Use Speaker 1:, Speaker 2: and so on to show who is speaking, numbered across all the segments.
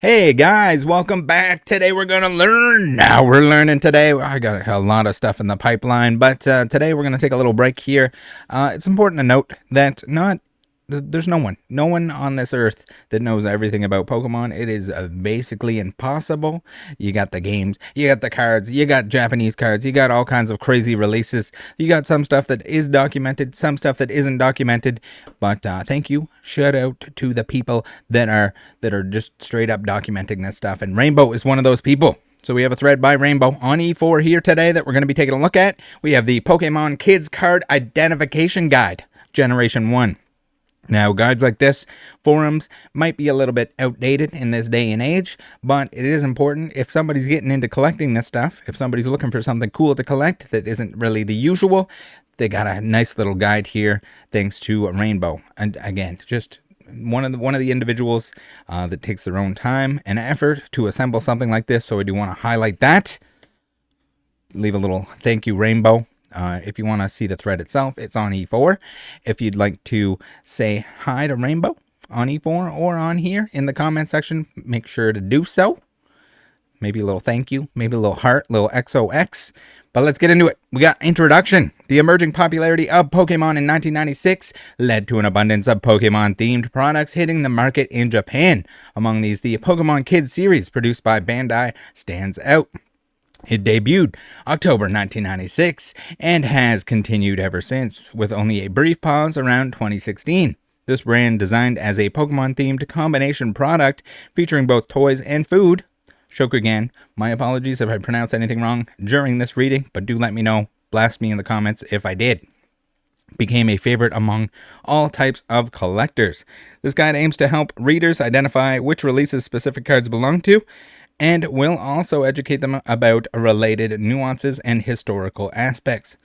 Speaker 1: Hey guys, welcome back. Today we're going to learn. Now we're learning today. I got a lot of stuff in the pipeline, but today we're going to take a little break here. It's important to note that there's no one on this earth that knows everything about Pokemon. It is basically impossible. You got the games, you got the cards, you got Japanese cards, you got all kinds of crazy releases. You got some stuff that is documented, some stuff that isn't documented. But thank you. Shout out to the people that are just straight up documenting this stuff. And Rainbow is one of those people. So we have a thread by Rainbow on E4 here today that we're going to be taking a look at. We have the Pokemon Kids Card Identification Guide, Generation 1. Now, guides like this, forums, might be a little bit outdated in this day and age, but it is important if somebody's getting into collecting this stuff, if somebody's looking for something cool to collect that isn't really the usual, they got a nice little guide here thanks to Rainbow. And again, just one of the individuals that takes their own time and effort to assemble something like this, so I do want to highlight that. Leave a little thank you, Rainbow. If you want to see the thread itself, it's on E4. If you'd like to say hi to Rainbow on E4 or on here in the comment section, make sure to do so. Maybe a little thank you, maybe a little heart, little XOX. But let's get into it. We got introduction. The emerging popularity of Pokemon in 1996 led to an abundance of Pokemon-themed products hitting the market in Japan. Among these, the Pokemon Kids series produced by Bandai stands out. It debuted October 1996 and has continued ever since, with only a brief pause around 2016. This brand, designed as a Pokemon-themed combination product featuring both toys and food. Shokugan, my apologies if I pronounced anything wrong during this reading, but do let me know, blast me in the comments if I did. Became a favorite among all types of collectors. This guide aims to help readers identify which releases specific cards belong to, and will also educate them about related nuances and historical aspects.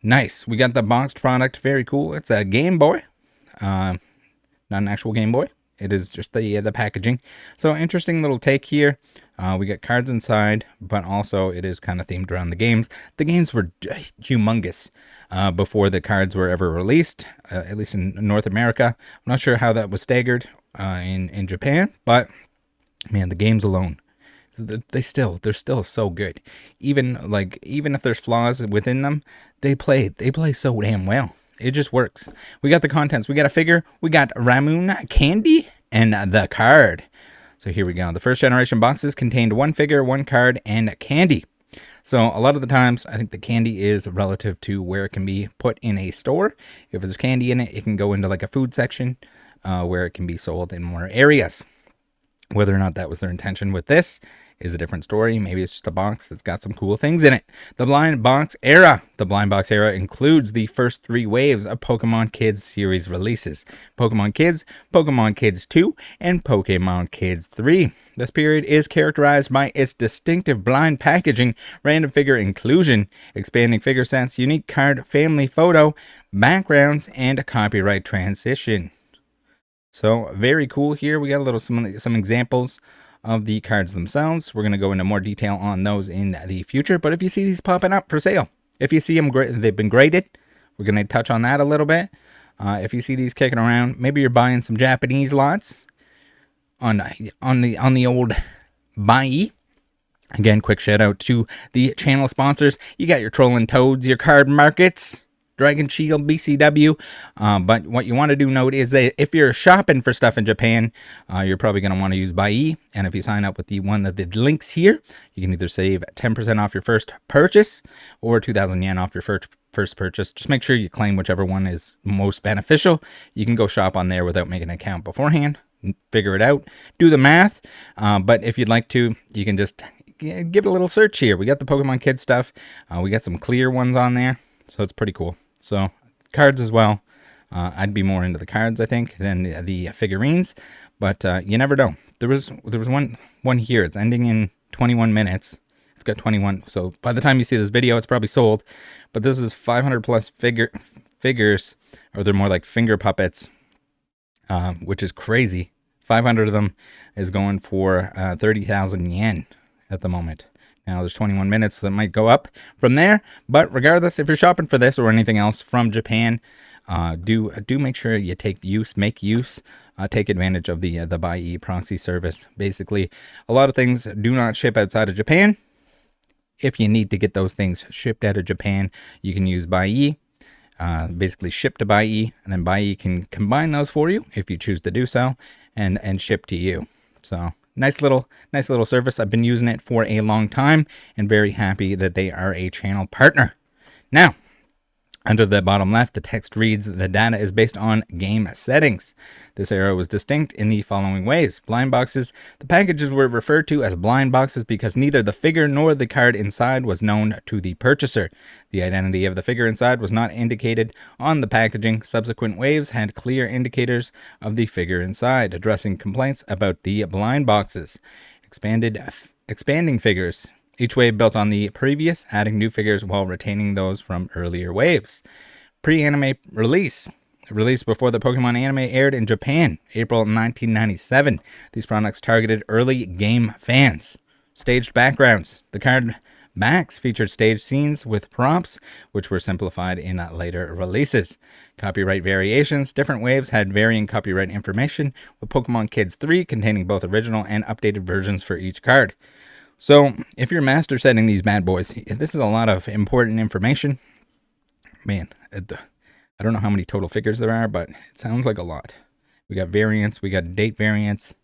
Speaker 1: Nice. We got the boxed product. Very cool. It's a Game Boy. Not an actual Game Boy. It is just the packaging. So interesting little take here. We got cards inside, but also it is kind of themed around the games. The games were humongous before the cards were ever released, at least in North America. I'm not sure how that was staggered in Japan, but man, the games alone. They're still so good. Even if there's flaws within them, they play so damn well. It just works. We got the contents. We got a figure. We got Ramune candy and the card. So here we go. The first generation boxes contained one figure, one card, and candy. So a lot of the times, I think the candy is relative to where it can be put in a store. If there's candy in it, it can go into like a food section where it can be sold in more areas. Whether or not that was their intention with this is a different story. Maybe it's just a box that's got some cool things in it. The blind box era. The blind box era includes the first 3 waves of Pokemon Kids series releases. Pokemon Kids 2, and Pokemon Kids 3. This period is characterized by its distinctive blind packaging, random figure inclusion, expanding figure sets, unique card family photo, backgrounds, and copyright transition. So very cool here. We got some examples of the cards themselves. We're going to go into more detail on those in the future. But if you see these popping up for sale, if you see them, they've been graded. We're going to touch on that a little bit. If you see these kicking around, maybe you're buying some Japanese lots on the old Buyee. Again, quick shout out to the channel sponsors. You got your Trolling Toads, your Card Markets, Dragon Shield, BCW, but what you want to do note is that if you're shopping for stuff in Japan, you're probably going to want to use Buyee, and if you sign up with the one of the links here, you can either save 10% off your first purchase or 2,000 yen off your first purchase. Just make sure you claim whichever one is most beneficial. You can go shop on there without making an account beforehand, figure it out, do the math, but if you'd like to, you can just give it a little search here. We got the Pokemon Kids stuff. We got some clear ones on there, so it's pretty cool. So cards as well. I'd be more into the cards, I think, than the figurines, but you never know. There was one here. It's ending in 21 minutes. It's got 21. So by the time you see this video, it's probably sold. But this is 500 plus figures, or they're more like finger puppets, which is crazy. 500 of them is going for 30,000 yen at the moment. Now there's 21 minutes, so it might go up from there. But regardless, if you're shopping for this or anything else from Japan, do make sure you take advantage of the Buyee proxy service. Basically, a lot of things do not ship outside of Japan. If you need to get those things shipped out of Japan, you can use Buyee. Basically ship to Buyee, and then Buyee can combine those for you if you choose to do so, and ship to you. So nice little service. I've been using it for a long time and very happy that they are a channel partner. Now, under the bottom left, the text reads, the data is based on game settings. This error was distinct in the following ways. Blind boxes. The packages were referred to as blind boxes because neither the figure nor the card inside was known to the purchaser. The identity of the figure inside was not indicated on the packaging. Subsequent waves had clear indicators of the figure inside, addressing complaints about the blind boxes. Expanding figures. Each wave built on the previous, adding new figures while retaining those from earlier waves. Pre-anime release. Released before the Pokemon anime aired in Japan, April 1997. These products targeted early game fans. Staged backgrounds. The card backs featured staged scenes with props, which were simplified in later releases. Copyright variations. Different waves had varying copyright information, with Pokemon Kids 3 containing both original and updated versions for each card. So, if you're master setting these bad boys, this is a lot of important information. Man, I don't know how many total figures there are, but it sounds like a lot. We got variants, we got date variants.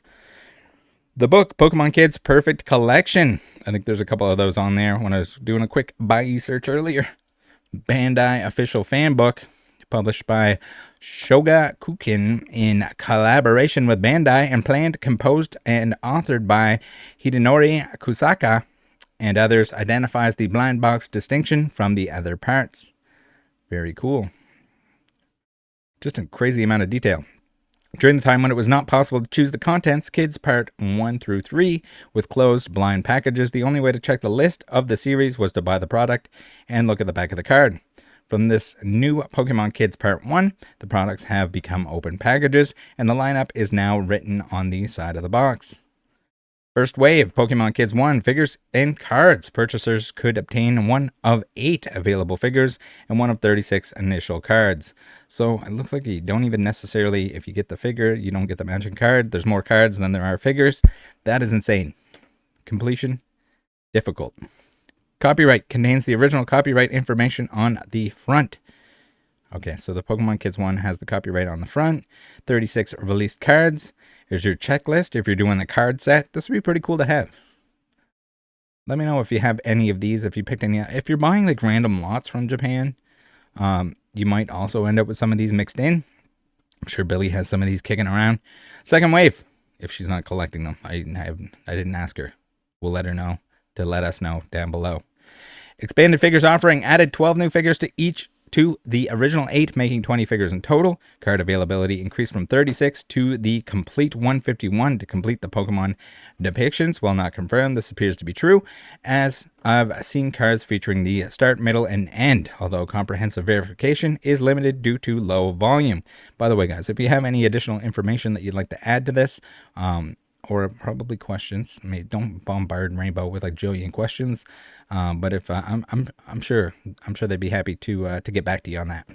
Speaker 1: The book, Pokemon Kids Perfect Collection. I think there's a couple of those on there when I was doing a quick Buyee search earlier. Bandai Official Fan Book, published by Shogakukan in collaboration with Bandai, and planned, composed, and authored by Hidenori Kusaka and others, identifies the blind box distinction from the other parts. Very cool. Just a crazy amount of detail. During the time when it was not possible to choose the contents, Kids Part 1 through 3, with closed blind packages, the only way to check the list of the series was to buy the product and look at the back of the card. From this new Pokemon Kids Part 1, the products have become open packages, and the lineup is now written on the side of the box. First wave, Pokemon Kids 1, figures and cards. Purchasers could obtain one of 8 available figures and one of 36 initial cards. So it looks like you don't even necessarily, if you get the figure, you don't get the magic card. There's more cards than there are figures. That is insane. Completion, difficult. Copyright contains the original copyright information on the front. Okay, so the Pokemon Kids 1 has the copyright on the front. 36 released cards. Here's your checklist. If you're doing the card set, this would be pretty cool to have. Let me know if you have any of these, if you picked any. If you're buying like random lots from Japan, you might also end up with some of these mixed in. I'm sure Billy has some of these kicking around. Second wave, if she's not collecting them. I didn't ask her. We'll let her know to let us know down below. Expanded figures offering added 12 new figures to the original 8, making 20 figures in total. Card availability increased from 36 to the complete 151 to complete the Pokemon depictions. While not confirmed, this appears to be true, as I've seen cards featuring the start, middle, and end, although comprehensive verification is limited due to low volume. By the way, guys, if you have any additional information that you'd like to add to this, or probably questions. I mean, don't bombard Rainbow with like a jillion questions. But if I'm sure they'd be happy to get back to you on that.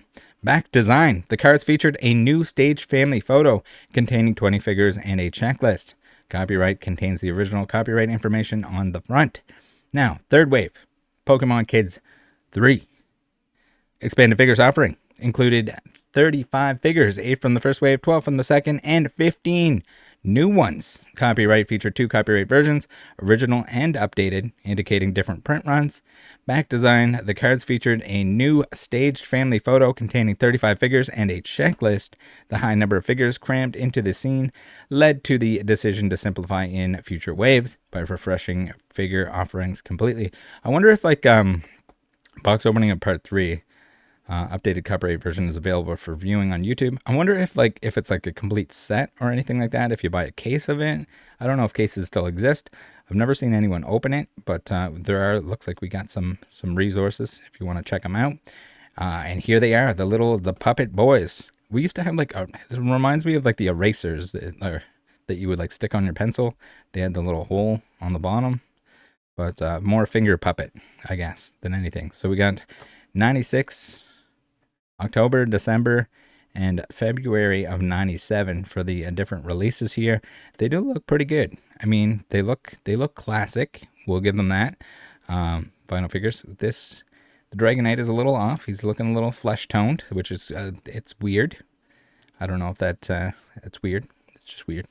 Speaker 1: Back design. The cards featured a new staged family photo containing 20 figures and a checklist. Copyright contains the original copyright information on the front. Now, third wave, Pokemon Kids 3. Expanded figures offering included 35 figures, 8 from the first wave, 12 from the second, and 15 new ones. Copyright featured 2 copyright versions, original and updated, indicating different print runs. Back design, the cards featured a new staged family photo containing 35 figures and a checklist. The high number of figures crammed into the scene led to the decision to simplify in future waves by refreshing figure offerings completely. I wonder if like box opening of part 3, updated copyright version is available for viewing on YouTube. I wonder if it's like a complete set or anything like that. If you buy a case of it, I don't know if cases still exist. I've never seen anyone open it, but looks like we got some resources if you want to check them out. And here they are, the puppet boys. We used to have it reminds me of like the erasers that you would like stick on your pencil. They had the little hole on the bottom. but more finger puppet, I guess, than anything. So we got 96, October, December, and February of 97 for the different releases here. They do look pretty good. I mean, they look classic. We'll give them that. Final figures. The Dragonite is a little off. He's looking a little flesh toned, which is it's weird. I don't know if it's weird. It's just weird.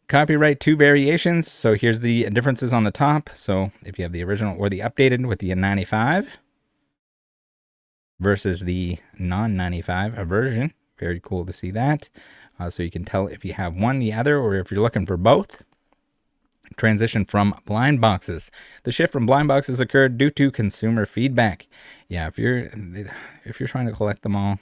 Speaker 1: Copyright 2 variations. So here's the differences on the top. So if you have the original or the updated with the 95 versus the non-95 version. Very cool to see that. So you can tell if you have one, the other, or if you're looking for both. Transition from blind boxes. The shift from blind boxes occurred due to consumer feedback. Yeah, if you're trying to collect them all,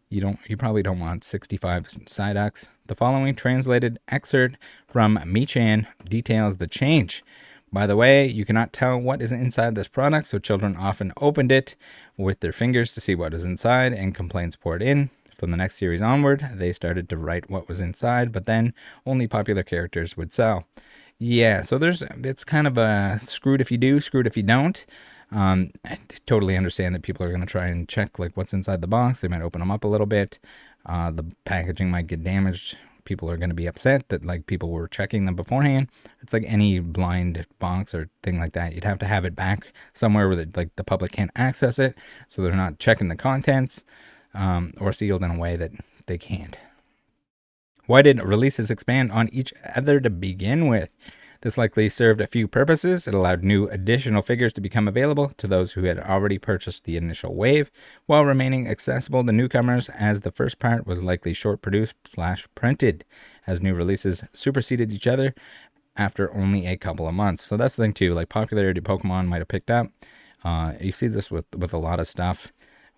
Speaker 1: you probably don't want 65 Psyducks. The following translated excerpt from Michan details the change. By the way, you cannot tell what is inside this product, so children often opened it with their fingers to see what is inside, and complaints poured in. From the next series onward, they started to write what was inside, but then only popular characters would sell. Yeah, so it's kind of a screwed if you do, screwed if you don't. I totally understand that people are going to try and check like what's inside the box. They might open them up a little bit. The packaging might get damaged. People are going to be upset that like people were checking them beforehand. It's like any blind box or thing like that. You'd have to have it back somewhere where the public can't access it, so they're not checking the contents, or sealed in a way that they can't. Why did releases expand on each other to begin with? This likely served a few purposes. It allowed new additional figures to become available to those who had already purchased the initial wave, while remaining accessible to newcomers, as the first part was likely short-produced/printed, as new releases superseded each other after only a couple of months. So that's the thing too, like popularity of Pokemon might have picked up. You see this with a lot of stuff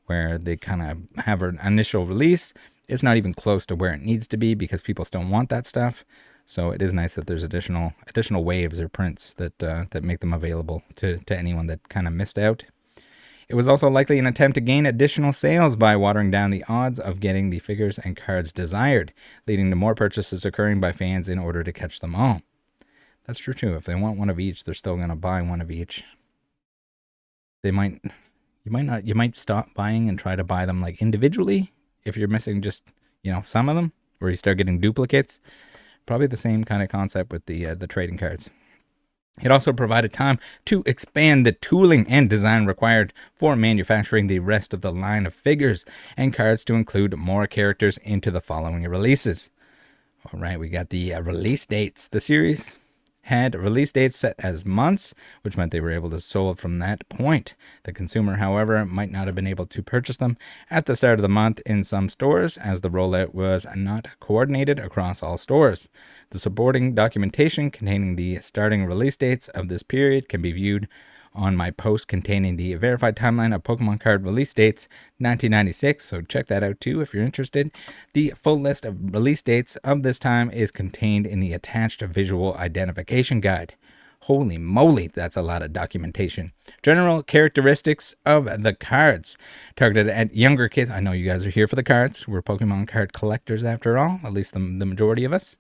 Speaker 1: where they kind of have an initial release. It's not even close to where it needs to be because people still want that stuff. So it is nice that there's additional waves or prints that make them available to anyone that kind of missed out. It was also likely an attempt to gain additional sales by watering down the odds of getting the figures and cards desired, leading to more purchases occurring by fans in order to catch them all. That's true too. If they want one of each, they're still going to buy one of each. You might stop buying and try to buy them like individually if you're missing just, some of them, or you start getting duplicates. Probably the same kind of concept with the trading cards. It also provided time to expand the tooling and design required for manufacturing the rest of the line of figures and cards to include more characters into the following releases. All right, we got the release dates. The series had release dates set as months, which meant they were able to sold from that point. The consumer, however, might not have been able to purchase them at the start of the month in some stores, as the rollout was not coordinated across all stores. The supporting documentation containing the starting release dates of this period can be viewed on my post containing the verified timeline of Pokemon card release dates 1996, so check that out too if you're interested. The full list of release dates of this time is contained in the attached visual identification guide. Holy moly, that's a lot of documentation. General characteristics of the cards. Targeted at younger kids. I know you guys are here for the cards. We're Pokemon card collectors after all, at least the majority of us.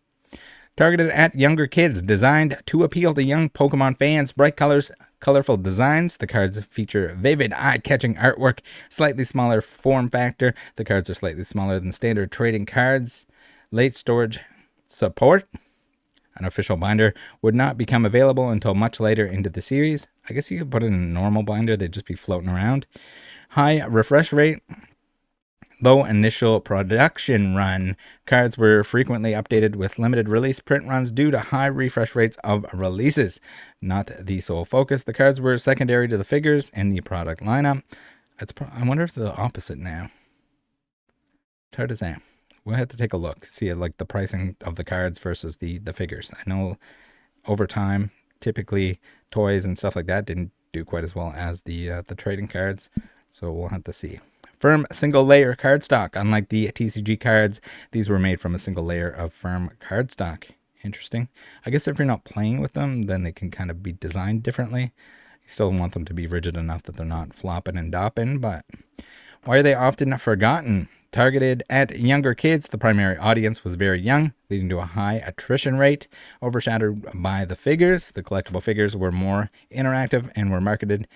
Speaker 1: Targeted at younger kids, designed to appeal to young Pokemon fans. Bright colors, colorful designs. The cards feature vivid, eye-catching artwork, slightly smaller form factor. The cards are slightly smaller than standard trading cards. Late storage support. An official binder would not become available until much later into the series. I guess you could put it in a normal binder. They'd just be floating around. High refresh rate. Low initial production run. Cards were frequently updated with limited release print runs due to high refresh rates of releases. Not the sole focus. The cards were secondary to the figures in the product lineup. I wonder if it's the opposite now. It's hard to say. We'll have to take a look, see like the pricing of the cards versus the figures. I know over time, typically toys and stuff like that didn't do quite as well as the trading cards. So we'll have to see. Firm single layer cardstock. Unlike the TCG cards, these were made from a single layer of firm cardstock. Interesting. I guess if you're not playing with them, then they can kind of be designed differently. You still want them to be rigid enough that they're not flopping and dopping, but why are they often forgotten? Targeted at younger kids, the primary audience was very young, leading to a high attrition rate. Overshadowed by the figures, the collectible figures were more interactive and were marketed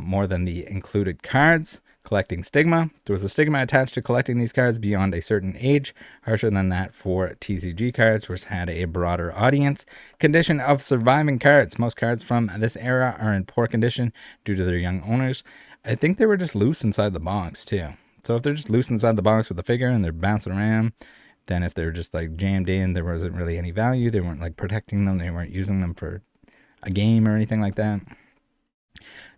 Speaker 1: more than the included cards. Collecting stigma. There was a stigma attached to collecting these cards beyond a certain age, harsher than that for TCG cards, which had a broader audience. Condition of surviving cards. Most cards from this era are in poor condition due to their young owners. I think they were just loose inside the box, too. So if they're just loose inside the box with the figure and they're bouncing around, then if they're just like jammed in, there wasn't really any value. They weren't like protecting them. They weren't using them for a game or anything like that.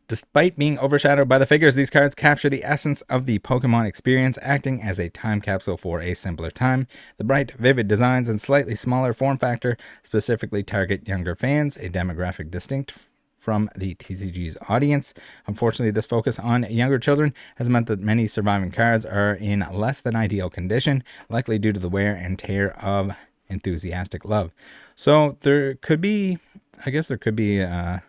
Speaker 1: Despite being overshadowed by the figures, these cards capture the essence of the Pokemon experience, acting as a time capsule for a simpler time. The bright, vivid designs and slightly smaller form factor specifically target younger fans, a demographic distinct from the TCG's audience. Unfortunately, this focus on younger children has meant that many surviving cards are in less than ideal condition, likely due to the wear and tear of enthusiastic love. So there could be, I guess there could be, I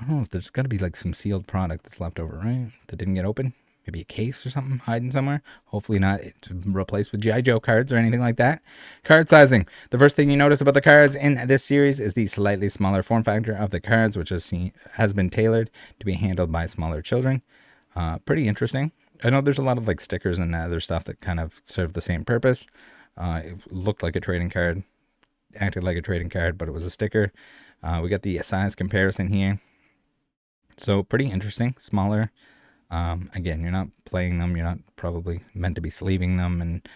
Speaker 1: don't know if there's got to be like some sealed product that's left over, right? That didn't get open. Maybe a case or something hiding somewhere. Hopefully not replaced with G.I. Joe cards or anything like that. Card sizing. The first thing you notice about the cards in this series is the slightly smaller form factor of the cards, which has been tailored to be handled by smaller children. Pretty interesting. I know there's a lot of like stickers and other stuff that kind of serve the same purpose. It looked like a trading card, acted like a trading card, but it was a sticker. We got the size comparison here. So pretty interesting, smaller. Again, you're not playing them. You're not probably meant to be sleeving them and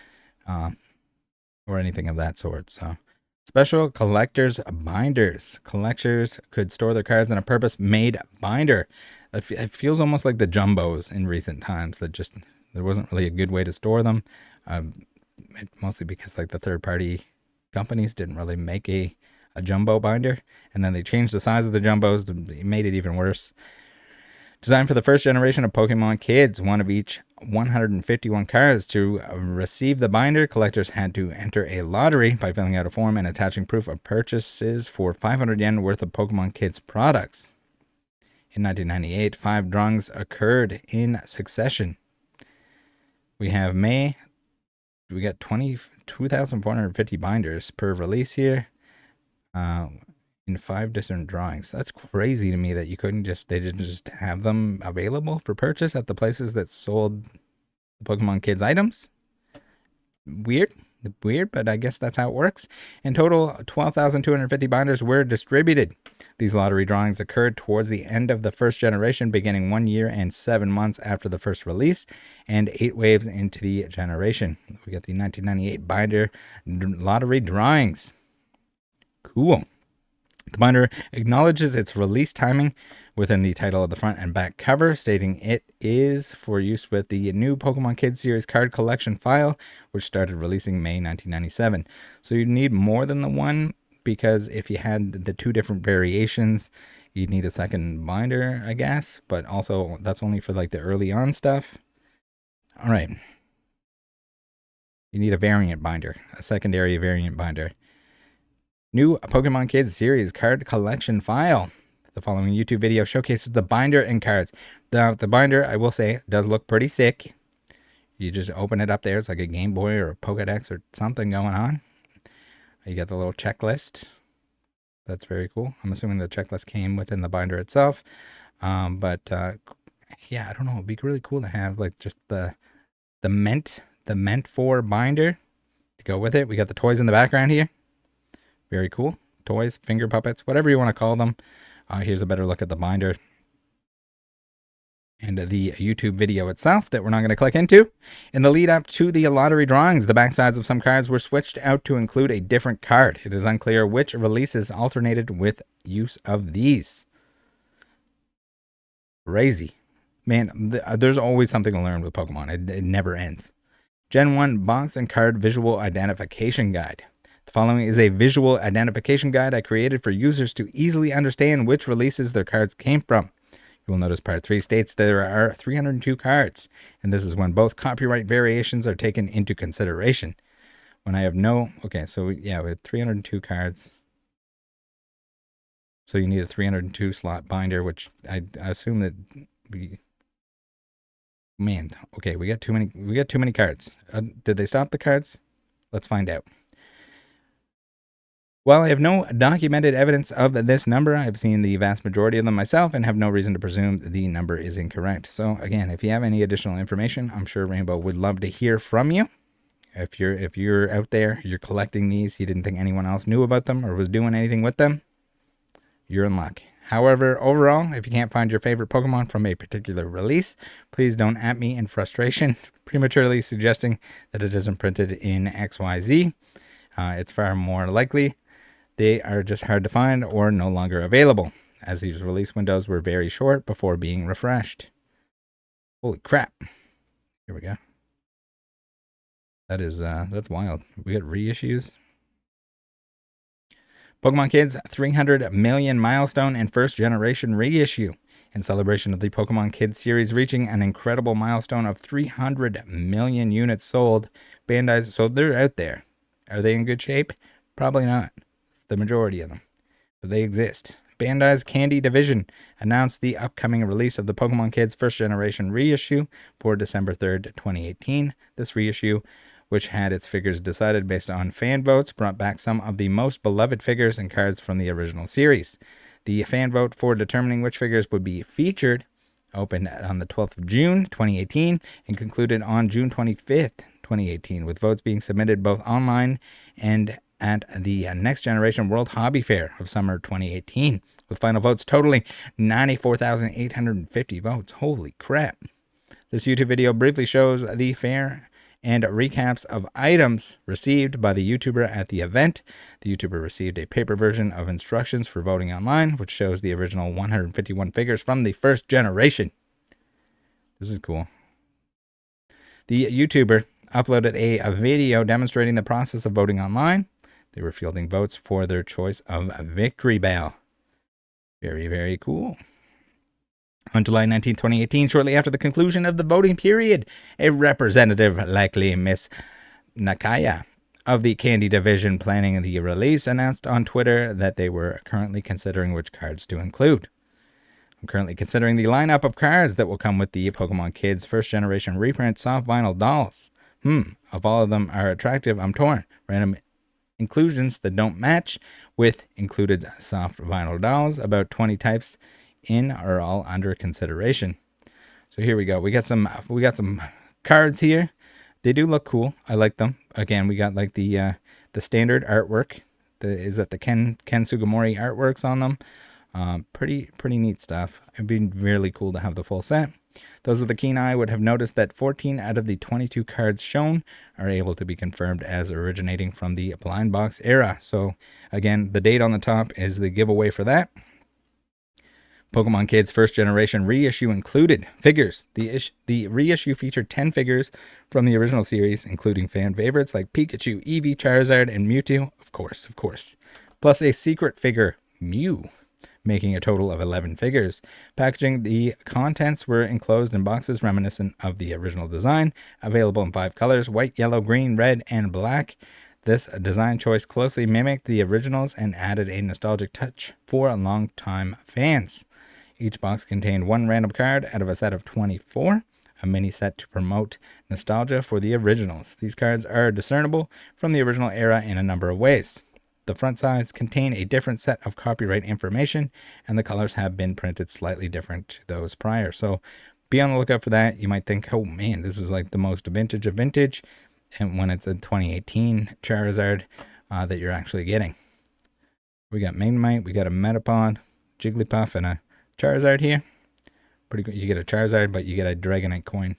Speaker 1: or anything of that sort. So special collector's binders. Collectors could store their cards in a purpose-made binder. It feels almost like the jumbos in recent times that just there wasn't really a good way to store them. Mostly because like the third-party companies didn't really make a jumbo binder, and then they changed the size of the jumbos. It made it even worse. Designed for the first generation of Pokemon kids, one of each 151 cards. To receive the binder, collectors had to enter a lottery by filling out a form and attaching proof of purchases for 500 yen worth of Pokemon Kids products. In 1998, 5 drawings occurred in succession. We have May. We got 2,450 binders per release here. In 5 different drawings. That's crazy to me that they didn't just have them available for purchase at the places that sold the Pokemon Kids items. Weird, but I guess that's how it works. In total, 12,250 binders were distributed. These lottery drawings occurred towards the end of the first generation, beginning 1 year and 7 months after the first release, and 8 waves into the generation. We got the 1998 binder lottery drawings. Cool. The binder acknowledges its release timing within the title of the front and back cover, stating it is for use with the new Pokemon Kids series card collection file, which started releasing May 1997. So you need more than the one, because if you had the 2 different variations, you'd need a second binder, I guess. But also, that's only for like the early on stuff. All right. You need a variant binder, a secondary variant binder. New Pokemon Kids series card collection file. The following YouTube video showcases the binder and cards. The binder, I will say, does look pretty sick. You just open it up there. It's like a Game Boy or a Pokedex or something going on. You got the little checklist. That's very cool. I'm assuming the checklist came within the binder itself. Yeah, I don't know. It'd be really cool to have like just the meant for binder to go with it. We got the toys in the background here. Very cool. Toys, finger puppets, whatever you want to call them. Here's a better look at the binder and the YouTube video itself that we're not going to click into. In the lead up to the lottery drawings, the backsides of some cards were switched out to include a different card. It is unclear which releases alternated with use of these. Crazy. Man, there's always something to learn with Pokemon. It never ends. Gen 1 Box and Card Visual Identification Guide. The following is a visual identification guide I created for users to easily understand which releases their cards came from. You will notice Part 3 states that there are 302 cards, and this is when both copyright variations are taken into consideration. When I have no... Okay, so yeah, we have 302 cards. So you need a 302 slot binder, which I assume that Man, okay, we got too many cards. Did they stop the cards? Let's find out. While I have no documented evidence of this number, I've seen the vast majority of them myself and have no reason to presume the number is incorrect. So again, if you have any additional information, I'm sure Rainbow would love to hear from you. If you're out there, you're collecting these, you didn't think anyone else knew about them or was doing anything with them, you're in luck. However, overall, if you can't find your favorite Pokemon from a particular release, please don't at me in frustration, prematurely suggesting that it isn't printed in XYZ. It's far more likely they are just hard to find or no longer available, as these release windows were very short before being refreshed. Holy crap. Here we go. That's wild. We got reissues. Pokemon Kids 300 million milestone and first generation reissue. In celebration of the Pokemon Kids series reaching an incredible milestone of 300 million units sold, Bandai's, so they're out there. Are they in good shape? Probably not. The majority of them. But they exist. Bandai's Candy Division announced the upcoming release of the Pokemon Kids first generation reissue for December 3rd, 2018. This reissue, which had its figures decided based on fan votes, brought back some of the most beloved figures and cards from the original series. The fan vote for determining which figures would be featured opened on the 12th of June, 2018, and concluded on June 25th, 2018, with votes being submitted both online and at the Next Generation World Hobby Fair of summer 2018, with final votes totaling 94,850 votes. Holy crap. This YouTube video briefly shows the fair and recaps of items received by the YouTuber at the event. The YouTuber received a paper version of instructions for voting online, which shows the original 151 figures from the first generation. This is cool. The YouTuber uploaded a video demonstrating the process of voting online. They were fielding votes for their choice of Victory Bell. Very, very cool. On July 19, 2018, shortly after the conclusion of the voting period, a representative, likely Miss Nakaya, of the Candy Division planning the release, announced on Twitter that they were currently considering which cards to include. I'm currently considering the lineup of cards that will come with the Pokemon Kids first generation reprint soft vinyl dolls. If all of them are attractive, I'm torn. Random inclusions that don't match with included soft vinyl dolls, about 20 types in, are all under consideration. So here we go. We got some cards here. They do look cool. I like them. Again, we got like the standard artwork. The Ken Sugimori artworks on them. Pretty neat stuff. It'd be really cool to have the full set. Those with a keen eye would have noticed that 14 out of the 22 cards shown are able to be confirmed as originating from the blind box era. So again, the date on the top is the giveaway for that. Pokemon Kids first generation reissue included figures. The reissue featured 10 figures from the original series, including fan favorites like Pikachu, Eevee, Charizard, and Mewtwo, of course, plus a secret figure, Mew, making a total of 11 figures. Packaging, the contents were enclosed in boxes reminiscent of the original design, available in 5 colors: white, yellow, green, red, and black. This design choice closely mimicked the originals and added a nostalgic touch for longtime fans. Each box contained 1 random card out of a set of 24, a mini set to promote nostalgia for the originals. These cards are discernible from the original era in a number of ways. The front sides contain a different set of copyright information, and the colors have been printed slightly different to those prior. So be on the lookout for that. You might think, oh man, this is like the most vintage of vintage, and when it's a 2018 Charizard that you're actually getting. We got Magnemite, we got a Metapod, Jigglypuff, and a Charizard here. Pretty good. You get a Charizard, but you get a Dragonite coin.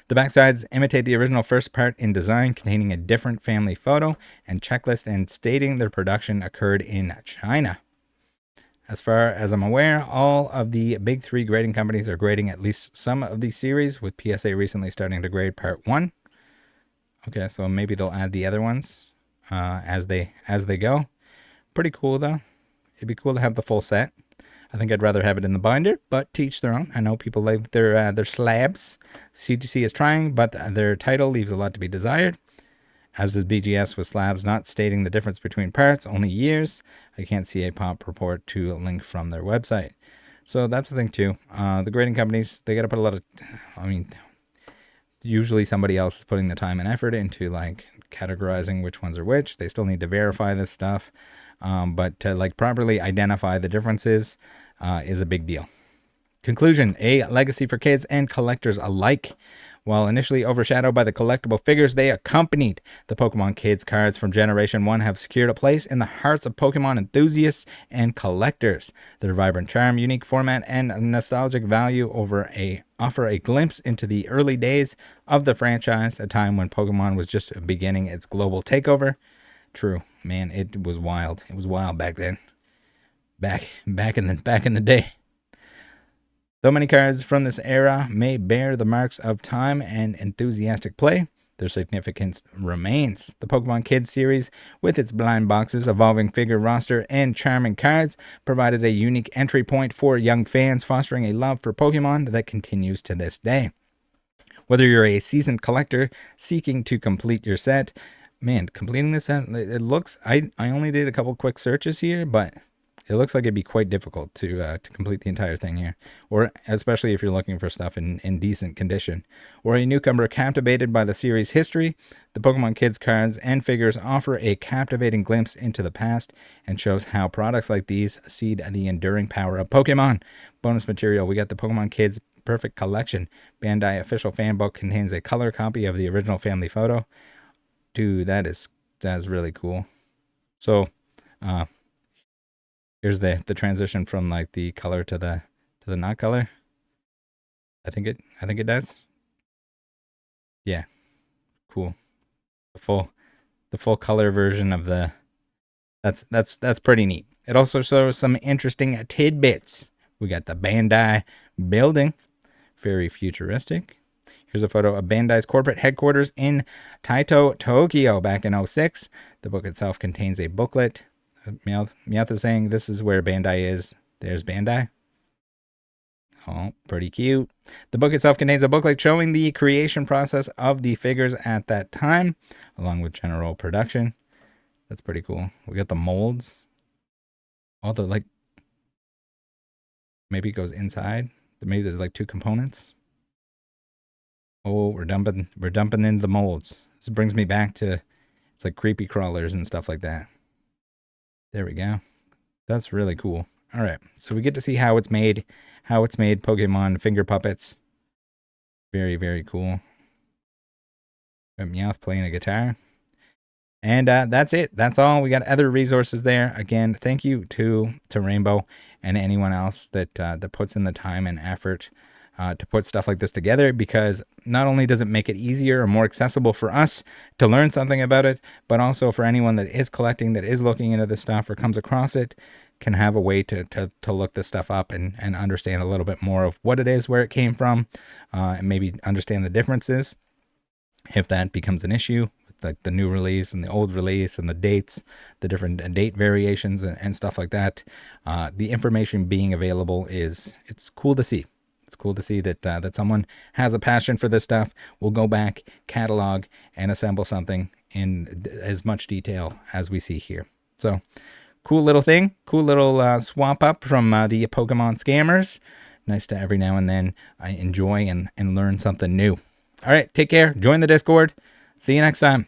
Speaker 1: The backsides imitate the original first part in design, containing a different family photo and checklist and stating their production occurred in China. As far as I'm aware, all of the big 3 grading companies are grading at least some of these series, with PSA recently starting to grade part 1. Okay, so maybe they'll add the other ones as they go. Pretty cool though. It'd be cool to have the full set. I think I'd rather have it in the binder, but to each their own. I know people like their slabs. CGC is trying, but their title leaves a lot to be desired, as does BGS with slabs not stating the difference between parts, only years. I can't see a pop report to link from their website. So that's the thing too. The grading companies, they got to put a lot of, I mean, usually somebody else is putting the time and effort into like categorizing which ones are which. They still need to verify this stuff. But to like properly identify the differences is a big deal. Conclusion, a legacy for kids and collectors alike. While initially overshadowed by the collectible figures, they accompanied the Pokemon Kids cards from Generation 1 have secured a place in the hearts of Pokemon enthusiasts and collectors. Their vibrant charm, unique format, and nostalgic value offer a glimpse into the early days of the franchise, a time when Pokemon was just beginning its global takeover. True, man, it was wild. It was wild back then. Back in the day. Though many cards from this era may bear the marks of time and enthusiastic play, their significance remains. The Pokemon Kids series, with its blind boxes, evolving figure roster, and charming cards, provided a unique entry point for young fans, fostering a love for Pokemon that continues to this day. Whether you're a seasoned collector seeking to complete your set, man, completing this set, it looks, I only did a couple quick searches here, but it looks like it'd be quite difficult to complete the entire thing here, or especially if you're looking for stuff in decent condition. Or a newcomer captivated by the series' history, the Pokemon Kids cards and figures offer a captivating glimpse into the past and shows how products like these seed the enduring power of Pokemon. Bonus material, we got the Pokemon Kids Perfect Collection. Bandai official fan book contains a color copy of the original family photo. Dude, that is really cool. So, here's the transition from like the color to the not color. I think it does. Yeah, cool. The full color version of the. That's pretty neat. It also shows some interesting tidbits. We got the Bandai building, very futuristic. Here's a photo of Bandai's corporate headquarters in Taito, Tokyo, back in 2006. The book itself contains a booklet. Meowth is saying this is where Bandai is. There's Bandai. Oh, pretty cute. The book itself contains a booklet showing the creation process of the figures at that time, along with general production. That's pretty cool. We got the molds. All the like, maybe it goes inside. Maybe there's like two components. Oh, we're dumping into the molds. This brings me back to, it's like creepy crawlers and stuff like that. There we go. That's really cool. All right, so we get to see how it's made. Pokemon finger puppets. Very, very cool. Meowth playing a guitar. And that's it. That's all. We got other resources there. Again, thank you to Rainbow and anyone else that puts in the time and effort to put stuff like this together, because not only does it make it easier or more accessible for us to learn something about it, but also for anyone that is collecting, that is looking into this stuff or comes across it, can have a way to look this stuff up and understand a little bit more of what it is, where it came from, and maybe understand the differences if that becomes an issue, like the new release and the old release and the dates, the different date variations and stuff like that. The information being available it's cool to see. It's cool to see that someone has a passion for this stuff, will go back, catalog, and assemble something in as much detail as we see here. So, cool little thing, cool little swap up from the Pokemon scammers. Nice to every now and then enjoy and learn something new. All right, take care. Join the Discord. See you next time.